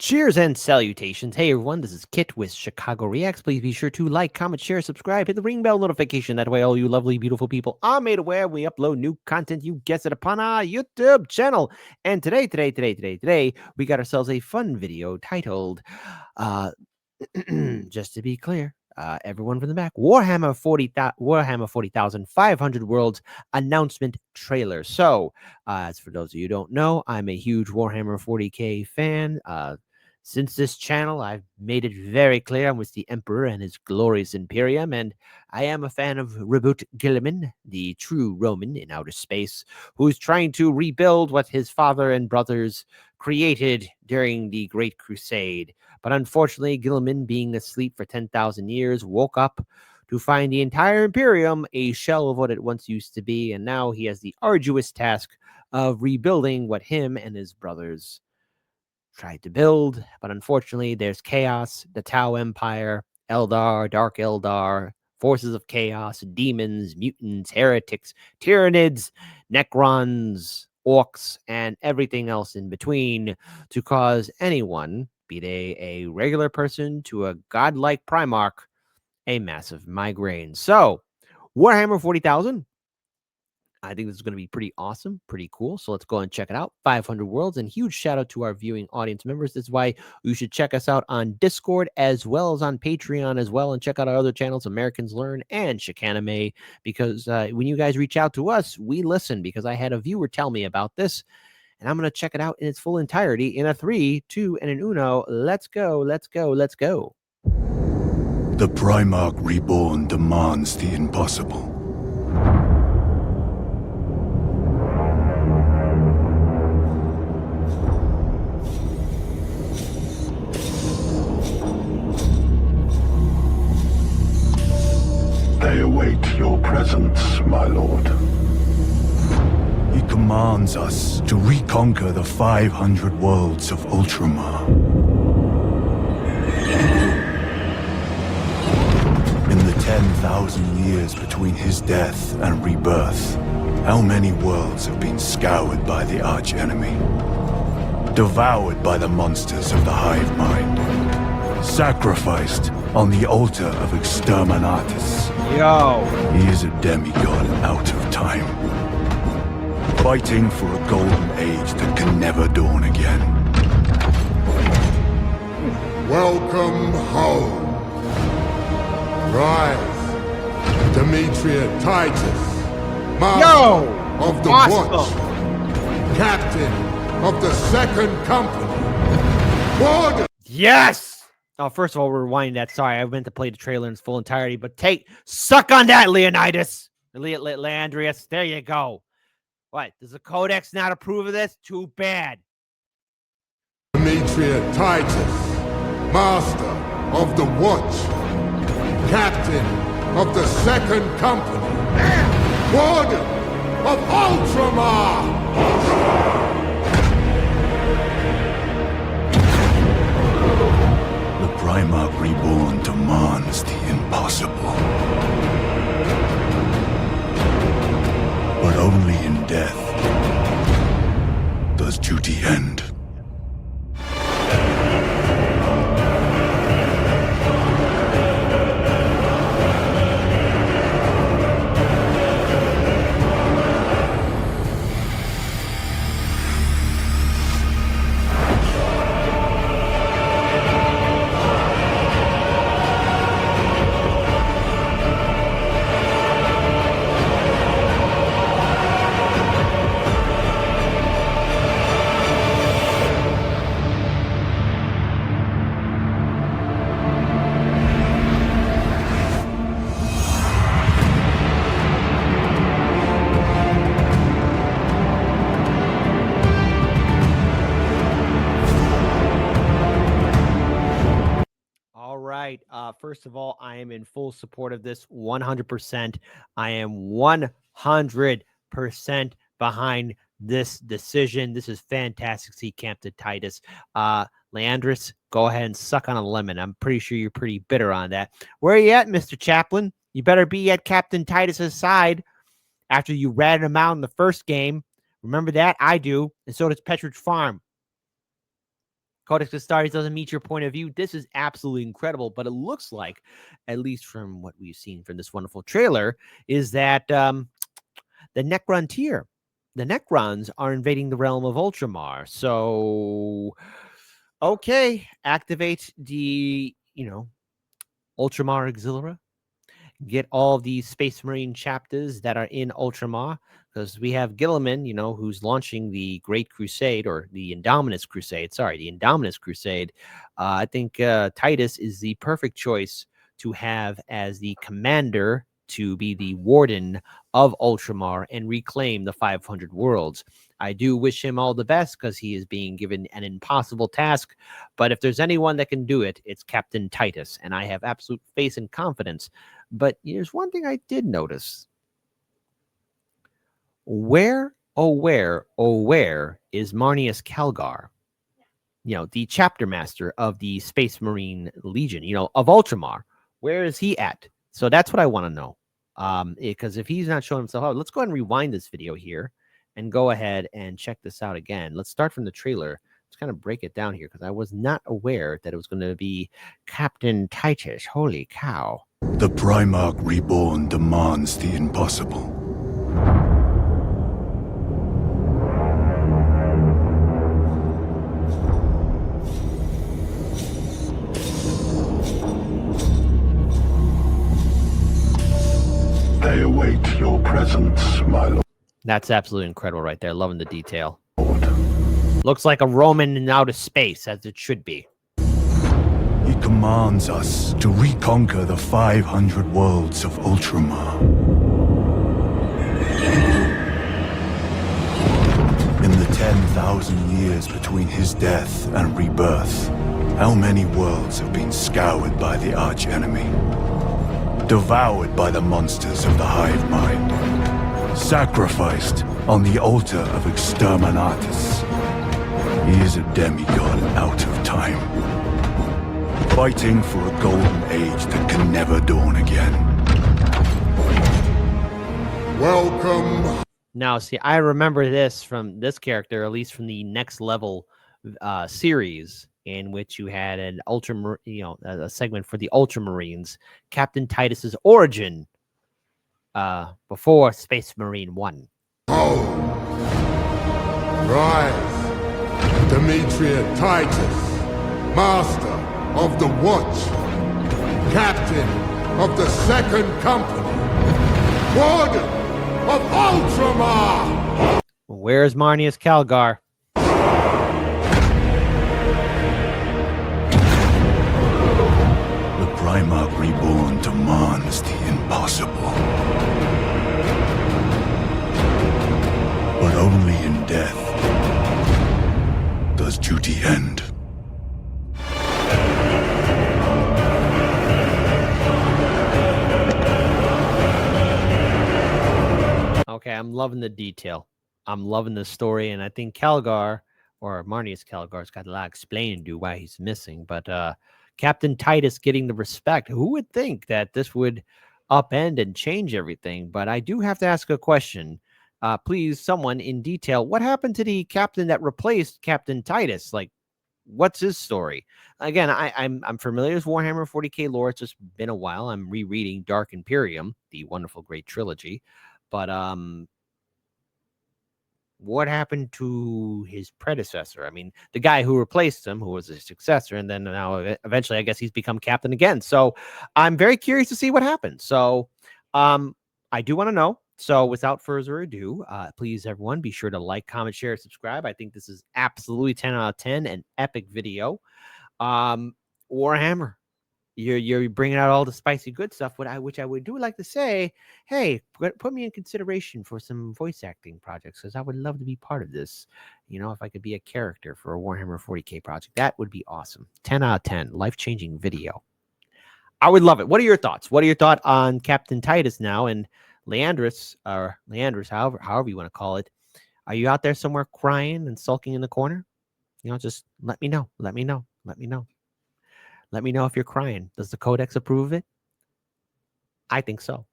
Cheers and salutations. Hey everyone, this is Kit with Chicago Reacts. Please be sure to like, comment, share, subscribe, hit the ring bell notification. That way all you lovely, beautiful people are made aware we upload new content, you guessed it, upon our YouTube channel. And today, we got ourselves a fun video titled, just to be clear, everyone from the back, Warhammer 40,000 500 Worlds announcement trailer. So, as for those of you who don't know, I'm a huge Warhammer 40k fan. Since this channel, I've made it very clear I'm with the Emperor and his glorious Imperium, and I am a fan of Reboot Guilliman, the true Roman in outer space, who's trying to rebuild what his father and brothers created during the Great Crusade. But unfortunately, Guilliman, being asleep for 10,000 years, woke up to find the entire Imperium a shell of what it once used to be, and now he has the arduous task of rebuilding what him and his brothers tried to build. But unfortunately, there's chaos, the Tau Empire, Eldar, Dark Eldar, forces of chaos, demons, mutants, heretics, Tyranids, Necrons, orcs, and everything else in between to cause anyone, be they a regular person to a godlike Primarch, a massive migraine. So, Warhammer 40,000, I think this is going to be pretty awesome, pretty cool. So let's go and check it out. 500 Worlds, and huge shout out to our viewing audience members. This is why you should check us out on Discord as well as on Patreon as well, and check out our other channels, Americans Learn and Chicanime, because when you guys reach out to us, we listen, because I had a viewer tell me about this, and I'm going to check it out in its full entirety in a 3, 2, and an uno. Let's go, let's go, let's go. The Primarch Reborn demands the impossible. They await your presence, my lord. He commands us to reconquer the 500 worlds of Ultramar. In the 10,000 years between his death and rebirth, how many worlds have been scoured by the archenemy? Devoured by the monsters of the hive mind? Sacrificed on the altar of Exterminatus? Yo! He is a demigod out of time, fighting for a golden age that can never dawn again. Welcome home. Rise, Demetria Titus, Master of the Watch, Captain of the Second Company, Warden. Yes! Oh, first of all, we're rewinding that. Sorry, I meant to play the trailer in its full entirety, but suck on that, Leonidas. Leandros, there you go. What, does the Codex not approve of this? Too bad. Demetria Titus, Master of the Watch, Captain of the Second Company, Warden of Ultramar! The Primarch Reborn demands the impossible. But only in death does duty end. First of all, I am in full support of this 100%. I am 100% behind this decision. This is fantastic. See, Captain Titus. Leandros, go ahead and suck on a lemon. I'm pretty sure you're pretty bitter on that. Where are you at, Mr. Chaplain? You better be at Captain Titus's side after you ratted him out in the first game. Remember that? I do. And so does Petridge Farm. Codex Astartes doesn't meet your point of view. This is absolutely incredible, but it looks like, at least from what we've seen from this wonderful trailer, is that the Necrontyr, the Necrons are invading the realm of Ultramar. So, okay, activate the, Ultramar Auxilia. Get all these Space Marine chapters that are in Ultramar, because we have Gilliman, who's launching the Great Crusade, or the Indominus Crusade. Sorry, the Indominus Crusade. I think Titus is the perfect choice to have as the commander to be the warden of Ultramar and reclaim the 500 worlds. I do wish him all the best because he is being given an impossible task. But if there's anyone that can do it, it's Captain Titus. And I have absolute faith and confidence. But here's one thing I did notice. Where, oh, where is Marnius Calgar? The chapter master of the Space Marine Legion, of Ultramar. Where is he at? So that's what I want to know. Because if he's not showing himself out, let's go ahead and rewind this video here and go ahead and check this out again. Let's start from the trailer. Let's kind of break it down here because I was not aware that it was going to be Captain Titus. Holy cow. The Primarch Reborn demands the impossible. They await your presence, my lord. That's absolutely incredible right there. Loving the detail. Looks like a Roman in outer space, as it should be. He commands us to reconquer the 500 worlds of Ultramar. In the 10,000 years between his death and rebirth, how many worlds have been scoured by the archenemy? Devoured by the monsters of the hive mind, sacrificed on the altar of Exterminatus. He is a demigod out of time, fighting for a golden age that can never dawn again. Welcome. Now, see, I remember this from this character, at least from the Next Level series, in which you had an a segment for the Ultramarines, Captain Titus's origin before Space Marine 1. Oh, rise, Demetria Titus, master of the Watch, captain of the Second Company, warden of Ultramar. Where's Marnius Calgar? The Primarch Reborn demands the impossible. But only in death does duty end. Okay, I'm loving the detail. I'm loving the story, and I think Calgar, or Marnius Calgar's got a lot of explaining to do why he's missing. But Captain Titus getting the respect. Who would think that this would upend and change everything? But I do have to ask a question. Please, someone in detail, what happened to the captain that replaced Captain Titus? Like, what's his story? Again, I'm familiar with Warhammer 40k lore. It's just been a while. I'm rereading Dark Imperium, the wonderful great trilogy. But what happened to his predecessor? I mean, the guy who replaced him, who was his successor, and then now eventually, I guess he's become captain again. So I'm very curious to see what happens. So I do want to know. So without further ado, please, everyone, be sure to like, comment, share, subscribe. I think this is absolutely 10 out of 10, an epic video. Warhammer. You're bringing out all the spicy good stuff. Which I would do like to say, hey, put me in consideration for some voice acting projects, because I would love to be part of this. If I could be a character for a Warhammer 40k project, that would be awesome. 10 out of 10, life-changing video. I would love it. What are your thoughts? What are your thoughts on Captain Titus now and Leandros, or Leandros, however you want to call it? Are you out there somewhere crying and sulking in the corner? Just let me know. Let me know. Let me know. Let me know if you're crying. Does the Codex approve of it? I think so.